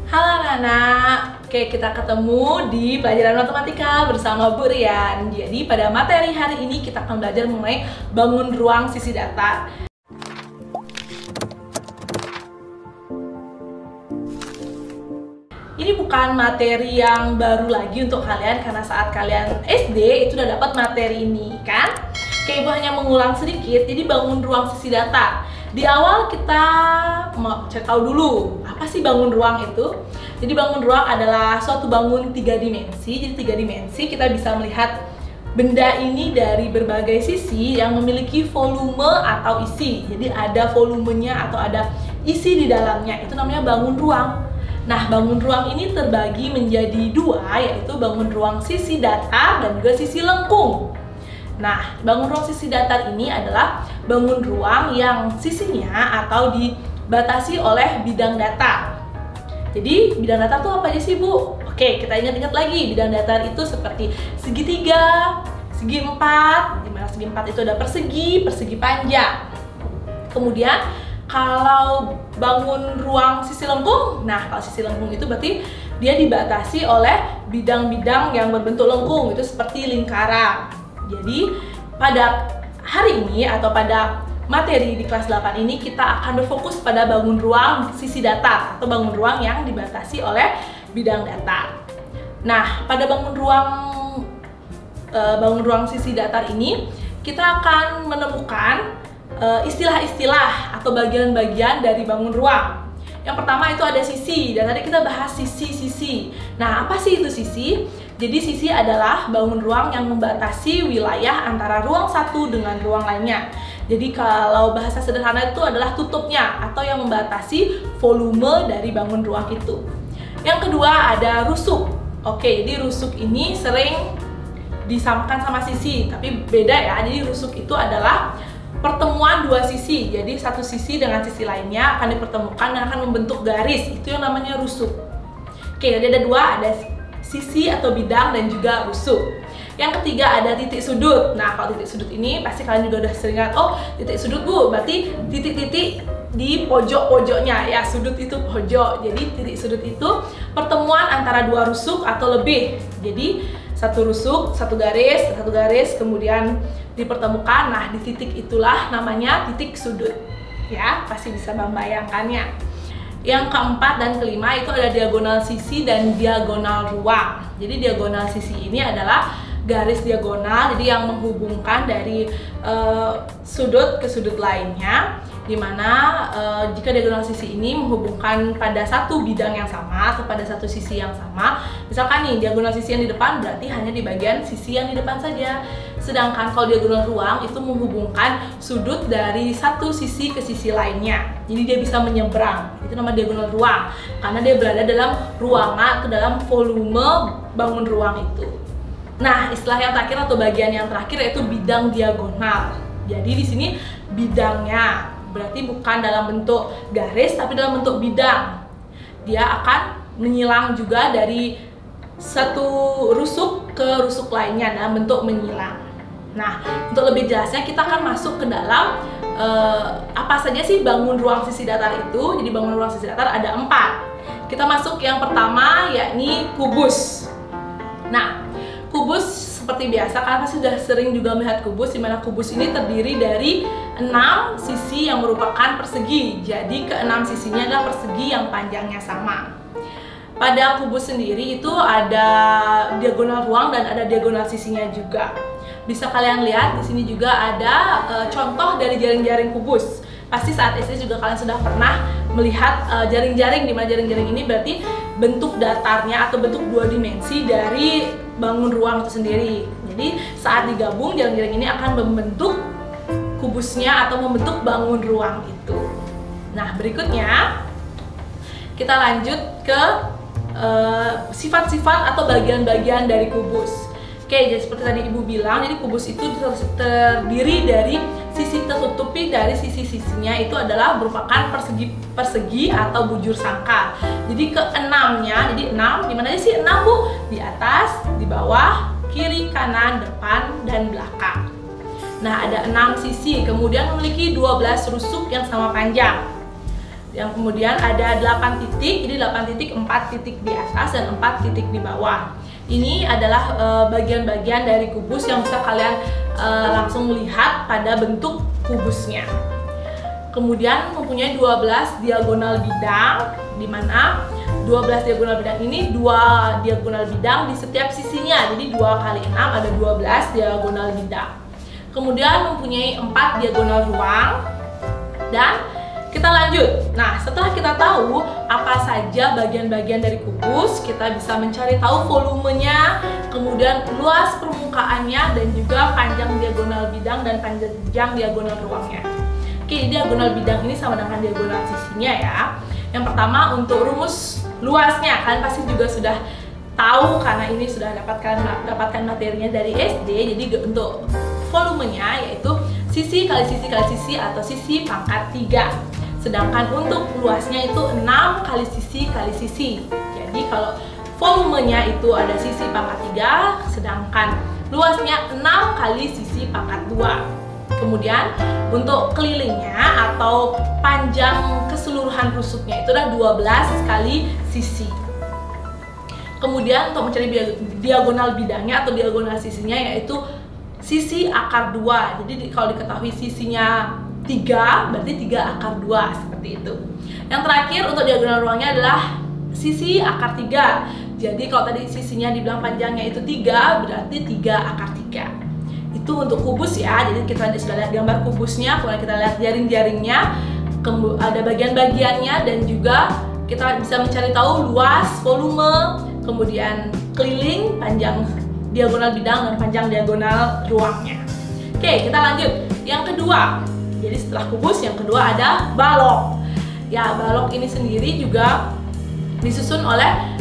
Halo anak-anak, oke kita ketemu di pelajaran matematika bersama Bu Rian. Jadi pada materi hari ini kita akan belajar mengenai bangun ruang sisi datar. Ini bukan materi yang baru lagi untuk kalian karena saat kalian SD itu udah dapat materi ini kan? Oke, Ibu hanya mengulang sedikit. Jadi bangun ruang sisi datar. Di awal kita mau cek tahu dulu apa sih bangun ruang itu. Jadi bangun ruang adalah suatu bangun 3 dimensi. Jadi 3 dimensi kita bisa melihat benda ini dari berbagai sisi yang memiliki volume atau isi. Jadi ada volumenya atau ada isi di dalamnya. Itu namanya bangun ruang. Nah, bangun ruang ini terbagi menjadi dua, yaitu bangun ruang sisi datar dan juga sisi lengkung. Nah, bangun ruang sisi datar ini adalah bangun ruang yang sisinya atau dibatasi oleh bidang datar. Jadi, bidang datar itu apa aja sih, Bu? Oke, kita ingat-ingat lagi. Bidang datar itu seperti segitiga, segi empat, di mana segi empat itu ada persegi, persegi panjang. Kemudian, kalau bangun ruang sisi lengkung, nah kalau sisi lengkung itu berarti dia dibatasi oleh bidang-bidang yang berbentuk lengkung, itu seperti lingkaran. Jadi pada hari ini atau pada materi di kelas 8 ini kita akan berfokus pada bangun ruang sisi datar atau bangun ruang yang dibatasi oleh bidang datar. Nah, pada bangun ruang sisi datar ini kita akan menemukan istilah-istilah atau bagian-bagian dari bangun ruang. Yang pertama itu ada sisi, dan tadi kita bahas sisi-sisi. Nah, apa sih itu sisi? Jadi sisi adalah bangun ruang yang membatasi wilayah antara ruang satu dengan ruang lainnya. Jadi kalau bahasa sederhana itu adalah tutupnya atau yang membatasi volume dari bangun ruang itu. Yang kedua ada rusuk. Oke, jadi rusuk ini sering disamakan sama sisi, tapi beda ya. Jadi rusuk itu adalah pertemuan dua sisi. Jadi satu sisi dengan sisi lainnya akan dipertemukan dan akan membentuk garis. Itu yang namanya rusuk. Oke, jadi ada dua, ada sisi atau bidang dan juga rusuk. Yang ketiga ada titik sudut. Nah, kalau titik sudut ini pasti kalian juga udah sering lihat, oh titik sudut Bu, berarti titik-titik di pojok-pojoknya ya, sudut itu pojok. Jadi titik sudut itu pertemuan antara dua rusuk atau lebih. Jadi satu rusuk, satu garis kemudian dipertemukan. Nah, di titik itulah namanya titik sudut. Ya, pasti bisa membayangkannya. Yang keempat dan kelima itu ada diagonal sisi dan diagonal ruang. Jadi diagonal sisi ini adalah garis diagonal, jadi yang menghubungkan dari sudut ke sudut lainnya, dimana jika diagonal sisi ini menghubungkan pada satu bidang yang sama atau pada satu sisi yang sama. Misalkan nih diagonal sisi yang di depan berarti hanya di bagian sisi yang di depan saja. Sedangkan kalau diagonal ruang itu menghubungkan sudut dari satu sisi ke sisi lainnya. Jadi dia bisa menyeberang. Itu nama diagonal ruang karena dia berada dalam ruangan atau dalam volume bangun ruang itu. Nah, istilah yang terakhir atau bagian yang terakhir yaitu bidang diagonal. Jadi di sini bidangnya berarti bukan dalam bentuk garis tapi dalam bentuk bidang. Dia akan menyilang juga dari satu rusuk ke rusuk lainnya dalam bentuk menyilang. Nah, untuk lebih jelasnya kita akan masuk ke dalam apa saja sih bangun ruang sisi datar itu. Jadi bangun ruang sisi datar ada 4. Kita masuk yang pertama yakni kubus. Nah, kubus seperti biasa karena sudah sering juga melihat kubus, di mana kubus ini terdiri dari 6 sisi yang merupakan persegi. Jadi ke-6 sisinya adalah persegi yang panjangnya sama. Pada kubus sendiri itu ada diagonal ruang dan ada diagonal sisinya juga. Bisa kalian lihat di sini juga ada contoh dari jaring-jaring kubus. Pasti saat SD juga kalian sudah pernah melihat jaring-jaring, di mana jaring-jaring ini berarti bentuk datarnya atau bentuk 2 dimensi dari bangun ruang itu sendiri. Jadi saat digabung jaring-jaring ini akan membentuk kubusnya atau membentuk bangun ruang itu. Nah, berikutnya kita lanjut ke sifat-sifat atau bagian-bagian dari kubus. Oke, jadi seperti tadi Ibu bilang, jadi kubus itu terdiri dari sisi tertutupi dari sisi-sisinya itu adalah merupakan persegi atau bujur sangkar. Jadi ke-6-nya, jadi 6, di mana aja sih 6 Bu? Di atas, di bawah, kiri, kanan, depan, dan belakang. Nah, ada 6 sisi, kemudian memiliki 12 rusuk yang sama panjang. Yang kemudian ada 8 titik, ini 8 titik, 4 titik di atas dan 4 titik di bawah. Ini adalah bagian-bagian dari kubus yang bisa kalian langsung lihat pada bentuk kubusnya. Kemudian mempunyai 12 diagonal bidang, di mana 12 diagonal bidang ini 2 diagonal bidang di setiap sisinya. Jadi 2 kali 6 ada 12 diagonal bidang. Kemudian mempunyai 4 diagonal ruang. Dan kita lanjut. Nah, setelah kita tahu apa saja bagian-bagian dari kubus, kita bisa mencari tahu volumenya, kemudian luas permukaannya, dan juga panjang diagonal bidang dan panjang diagonal ruangnya. Oke, diagonal bidang ini sama dengan diagonal sisinya ya. Yang pertama untuk rumus luasnya, kalian pasti juga sudah tahu karena ini sudah dapatkan materinya dari SD. Jadi untuk volumenya yaitu sisi kali sisi kali sisi atau sisi pangkat 3. Sedangkan untuk luasnya itu 6 kali sisi kali sisi. Jadi kalau volumenya itu ada sisi pangkat 3, sedangkan luasnya 6 kali sisi pangkat 2. Kemudian untuk kelilingnya atau panjang keseluruhan rusuknya itu adalah 12 kali sisi. Kemudian untuk mencari diagonal bidangnya atau diagonal sisinya yaitu sisi akar 2. Jadi kalau diketahui sisinya 3, berarti 3 akar 2 seperti itu. Yang terakhir untuk diagonal ruangnya adalah sisi akar 3. Jadi kalau tadi sisinya dibilang panjangnya itu 3, berarti 3 akar 3. Itu untuk kubus ya. Jadi kita sudah lihat gambar kubusnya, kemudian kita lihat jaring-jaringnya, ada bagian-bagiannya, dan juga kita bisa mencari tahu luas, volume, kemudian keliling, panjang diagonal bidang dan panjang diagonal ruangnya. Oke, kita lanjut. Yang kedua, jadi setelah kubus, yang kedua ada balok. Ya, balok ini sendiri juga disusun oleh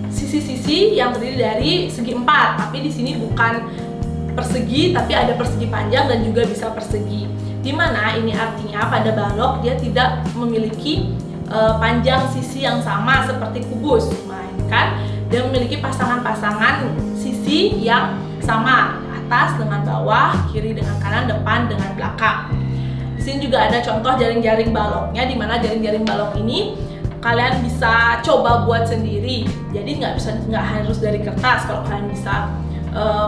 sisi-sisi yang terdiri dari segi 4, tapi di sini bukan persegi, tapi ada persegi panjang dan juga bisa persegi. Dimana ini artinya pada balok dia tidak memiliki panjang sisi yang sama seperti kubus, melainkan dia memiliki pasangan-pasangan sisi yang sama, atas dengan bawah, kiri dengan kanan, depan dengan belakang. Di sini juga ada contoh jaring-jaring baloknya, dimana jaring-jaring balok ini kalian bisa coba buat sendiri. Jadi nggak harus dari kertas. Kalau kalian bisa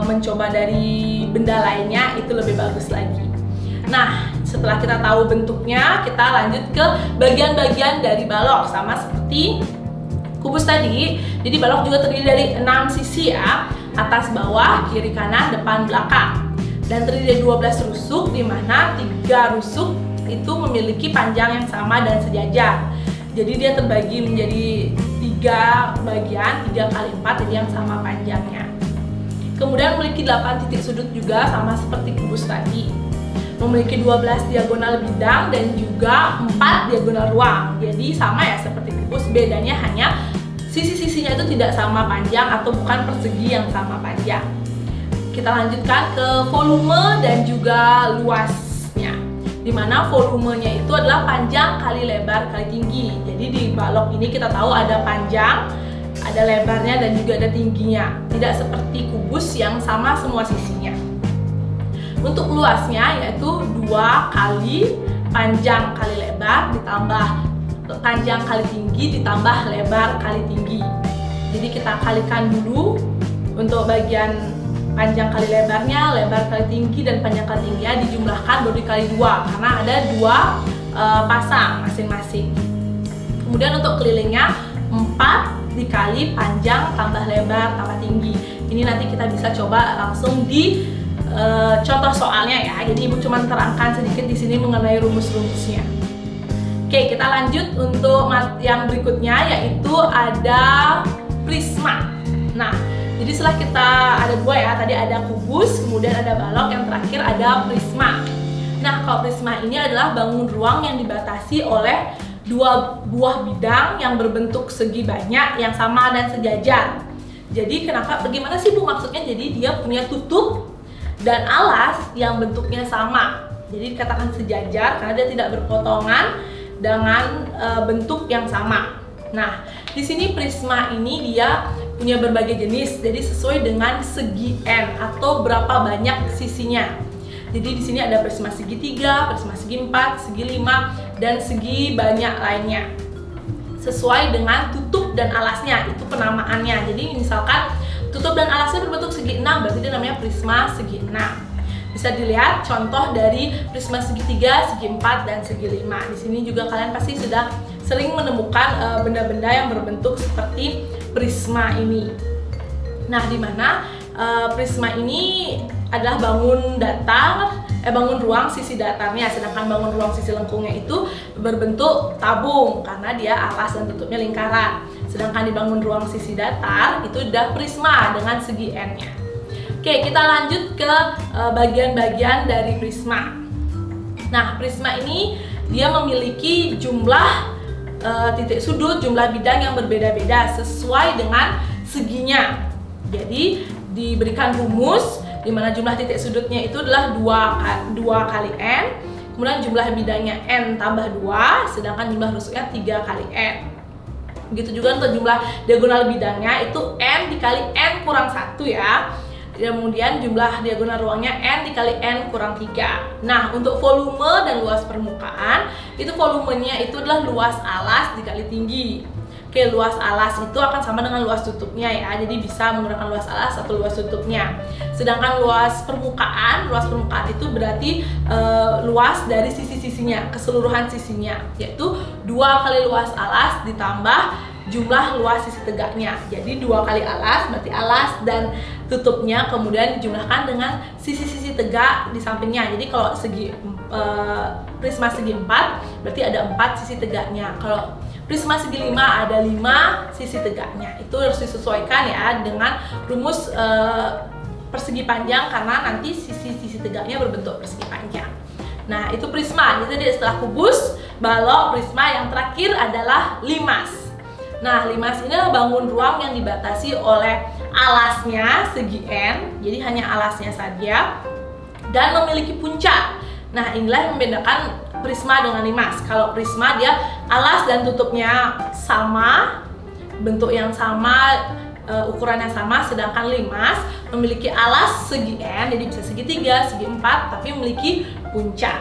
mencoba dari benda lainnya itu lebih bagus lagi. Nah, setelah kita tahu bentuknya, kita lanjut ke bagian-bagian dari balok sama seperti kubus tadi. Jadi balok juga terdiri dari 6 sisi ya, atas bawah, kiri kanan, depan belakang. Dan terdiri dari 12 rusuk, di mana 3 rusuk itu memiliki panjang yang sama dan sejajar. Jadi dia terbagi menjadi 3 bagian, 3 kali 4, jadi yang sama panjangnya. Kemudian memiliki 8 titik sudut juga sama seperti kubus tadi. Memiliki 12 diagonal bidang dan juga 4 diagonal ruang. Jadi sama ya seperti kubus, bedanya hanya sisi-sisinya itu tidak sama panjang atau bukan persegi yang sama panjang. Kita lanjutkan ke volume dan juga luasnya. Dimana volumenya itu adalah panjang kali lebar kali tinggi. Jadi di balok ini kita tahu ada panjang, ada lebarnya dan juga ada tingginya. Tidak seperti kubus yang sama semua sisinya. Untuk luasnya yaitu 2 kali panjang kali lebar ditambah panjang kali tinggi ditambah lebar kali tinggi. Jadi kita kalikan dulu untuk bagian panjang kali lebarnya, lebar kali tinggi, dan panjang kali tingginya dijumlahkan baru dikali 2 karena ada 2 pasang masing-masing. Kemudian untuk kelilingnya 4 dikali panjang tambah lebar tambah tinggi. Ini nanti kita bisa coba langsung di contoh soalnya ya. Jadi ibu cuma terangkan sedikit di sini mengenai rumus-rumusnya. Oke, kita lanjut untuk yang berikutnya yaitu ada prisma. Nah, jadi setelah kita ada 2 ya, tadi ada kubus, kemudian ada balok, yang terakhir ada prisma. Nah, kalau prisma ini adalah bangun ruang yang dibatasi oleh 2 buah bidang yang berbentuk segi banyak yang sama dan sejajar. Jadi bagaimana sih Bu maksudnya? Jadi dia punya tutup dan alas yang bentuknya sama. Jadi dikatakan sejajar karena dia tidak berpotongan dengan bentuk yang sama. Nah, di sini prisma ini dia punya berbagai jenis, jadi sesuai dengan segi N atau berapa banyak sisinya. Jadi di sini ada prisma segi 3, prisma segi 4, segi 5, dan segi banyak lainnya. Sesuai dengan tutup dan alasnya, itu penamaannya. Jadi misalkan tutup dan alasnya berbentuk segi 6, berarti dia namanya prisma segi 6. Bisa dilihat contoh dari prisma segitiga, segi 4, dan segi 5. Di sini juga kalian pasti sudah sering menemukan benda-benda yang berbentuk seperti prisma ini. Nah, di mana prisma ini adalah bangun ruang sisi datarnya, sedangkan bangun ruang sisi lengkungnya itu berbentuk tabung karena dia alas dan tutupnya lingkaran. Sedangkan di bangun ruang sisi datar itu udah prisma dengan segi N-nya. Oke, kita lanjut ke bagian-bagian dari prisma. Nah, prisma ini dia memiliki jumlah titik sudut, jumlah bidang yang berbeda-beda sesuai dengan seginya. Jadi diberikan rumus di mana jumlah titik sudutnya itu adalah 2 kali N, kemudian jumlah bidangnya N tambah 2, sedangkan jumlah rusuknya 3 kali N. Begitu juga untuk jumlah diagonal bidangnya itu N dikali N kurang 1 ya. Kemudian jumlah diagonal ruangnya N dikali N kurang 3. Nah, untuk volume dan luas permukaan, itu volumenya itu adalah luas alas dikali tinggi. Oke, luas alas itu akan sama dengan luas tutupnya ya, jadi bisa menggunakan luas alas atau luas tutupnya. Sedangkan luas permukaan itu berarti luas dari sisi-sisinya, keseluruhan sisinya, yaitu 2 kali luas alas ditambah jumlah luas sisi tegaknya. Jadi 2 kali alas berarti alas dan tutupnya kemudian dijumlahkan dengan sisi-sisi tegak di sampingnya. Jadi kalau prisma segi 4 berarti ada 4 sisi tegaknya. Kalau prisma segi 5 ada 5 sisi tegaknya. Itu harus disesuaikan ya dengan rumus persegi panjang karena nanti sisi-sisi tegaknya berbentuk persegi panjang. Nah, itu prisma. Jadi setelah kubus, balok, prisma, yang terakhir adalah limas. Nah, limas ini adalah bangun ruang yang dibatasi oleh alasnya segi N, jadi hanya alasnya saja, dan memiliki puncak. Nah, inilah yang membedakan prisma dengan limas. Kalau prisma dia alas dan tutupnya sama, bentuk yang sama, ukurannya sama, sedangkan limas memiliki alas segi N, jadi bisa segitiga, segi 4, tapi memiliki puncak.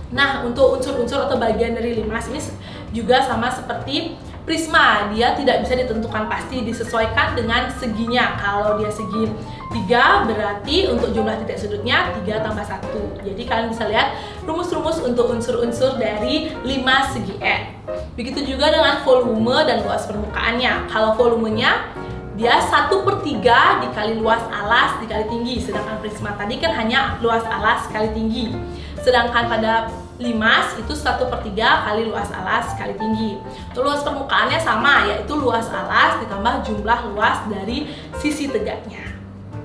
Nah, untuk unsur-unsur atau bagian dari limas ini juga sama seperti prisma, dia tidak bisa ditentukan pasti, disesuaikan dengan seginya. Kalau dia segi 3 berarti untuk jumlah titik sudutnya 3 tambah 1. Jadi kalian bisa lihat rumus-rumus untuk unsur-unsur dari limas segi N. Begitu juga dengan volume dan luas permukaannya. Kalau volumenya dia 1/3 dikali luas alas dikali tinggi, sedangkan prisma tadi kan hanya luas alas kali tinggi. Sedangkan pada limas itu 1/3 kali luas alas kali tinggi. Untuk luas permukaannya sama, yaitu luas alas ditambah jumlah luas dari sisi tegaknya.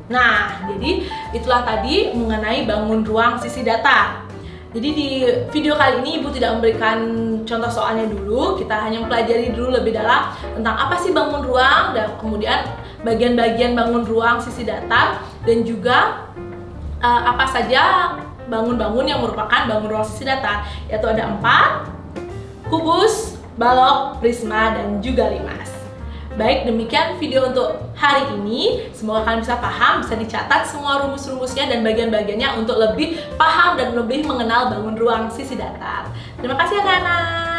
Nah, jadi itulah tadi mengenai bangun ruang sisi datar. Jadi di video kali ini Ibu tidak memberikan contoh soalnya dulu, kita hanya mempelajari dulu lebih dalam tentang apa sih bangun ruang dan kemudian bagian-bagian bangun ruang sisi datar dan juga apa saja bangun-bangun yang merupakan bangun ruang sisi datar, yaitu ada 4, kubus, balok, prisma, dan juga limas. Baik, demikian video untuk hari ini. Semoga kalian bisa paham, bisa dicatat semua rumus-rumusnya dan bagian-bagiannya untuk lebih paham dan lebih mengenal bangun ruang sisi datar. Terima kasih ya Kana.